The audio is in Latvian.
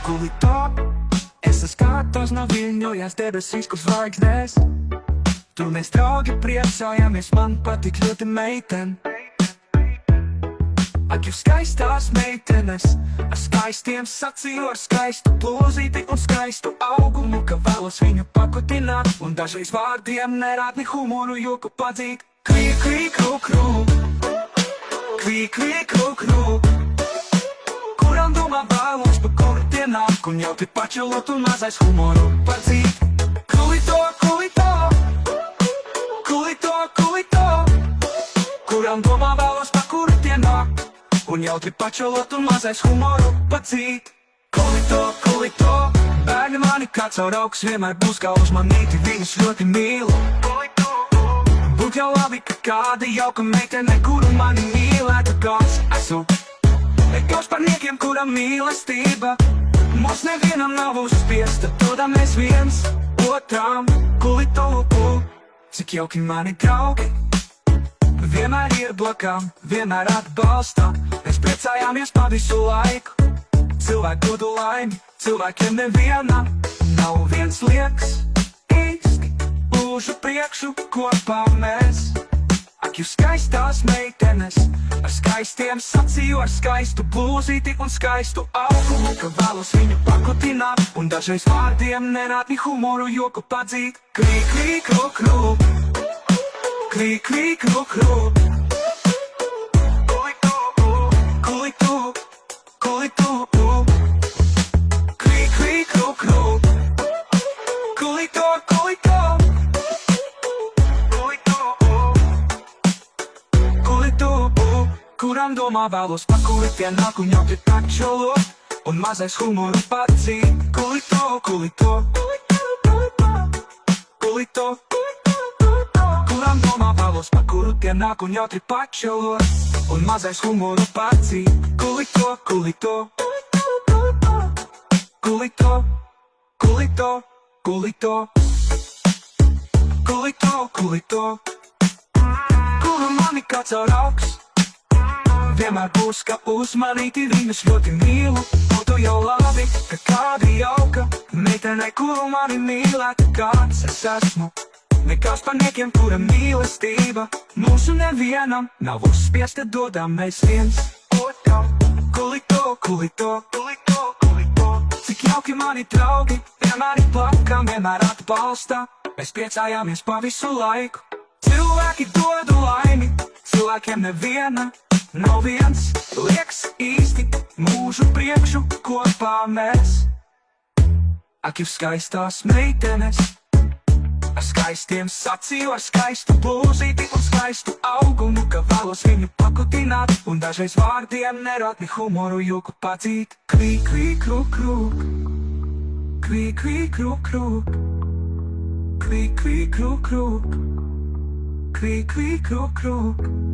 Kulito, es skatos no viļņojas debesīs, kur zvaigznēs. Tur mēs draugi priecājamies, man patīk ļoti meiten. Ak, jūs skaistās meitenes, ar skaistiem sacīju, ar skaistu plūzīti un skaistu augumu, ka vēlos viņu pakutināt, un dažreiz vārdiem nerādni humoru joku padzīt. Kvī, kvī, krū, krū, kvī, kvī, krū, krū, kuram domā vēlos, pa kuru tie nāk, un jautri pačelot un mazais humoru padzīt. Kulito, kulito, kulito, kulito, kuram domā vēlos, pa kuru tie nāk, un jautri pačelot un mazais humoru padzīt. Kulito, kulito, bērni mani kāds caur augs vienmēr būs kā uzmanīti, viņus ļoti mīlu. Būt jau labi, ka kāda jauka meitene, kuru mani mīlētu kāds esmu. Nekauts par niekiem, kuram mīlestība mums nevienam nav uzspiesta, dodam mēs viens otram. Kulito, cik jauki mani draugi, vienmēr ir blakām, vienmēr atbalsta. Mēs priecājāmies pa visu laiku, cilvēku godu laimi, cilvēkiem nevienam nav viens liekas īsti. Lūžu priekšu kopā mēs. Ak, jūs skaistās meitenes, ar skaistiem sacīju, ar skaistu blūzīti un skaistu augumu, ka vēlos viņu pakutināt, un dažreiz vārdiem nerādni humoru joku padzīt. Kvī, kvī, krū, krū, kvī, kvī, krū, krū, kulito, kulito, kulito, kvī, kvī, krū, krū, kulito, kulito, kulito, kuram domā vēlos, pa kuri tie nāk un jautri pačelot, un mazais humoru padzīt. Kulito, kulito, kulito, kuram domā vēlos, pa kuru tie nāk un jautri pačelot, un mazais humoru padzīt. Kulito, kulito, kulito, kulito, kulito, kulito, kulito, kuru mani kāds caur augs vienmēr būs kā uzmanīti, viņus ļoti mīlu. Būtu jau labi, ka kāda jauka meitene, kuru mani mīlētu kāds es esmu. Nekauts par niekiem, kura mīlestība mūsu nevienam nav uzspiesta, dodam mēs viens otram. Kulito, kulito, kulito, kulito, cik jauki mani draugi, vienmēr ir plakām, vienmēr atbalsta. Mēs priecājāmies pa visu laiku, cilvēki dodu laimi, cilvēkiem neviena nav viens liekas īsti. Mūžu priekšu kopā mēs. Ak, jūs skaistās meitenes, ar skaistiem sacīju, ar skaistu blūzīti un skaistu augumu, ka vēlos viņu pakutināt, un dažreiz vārdiem nerādni humoru joku padzīt. Kvī, kvī, krū, krūk, kvī, kvī, krū, krūk, kvī, kvī, krū, krūk, kvī, kvī, krū, krūk.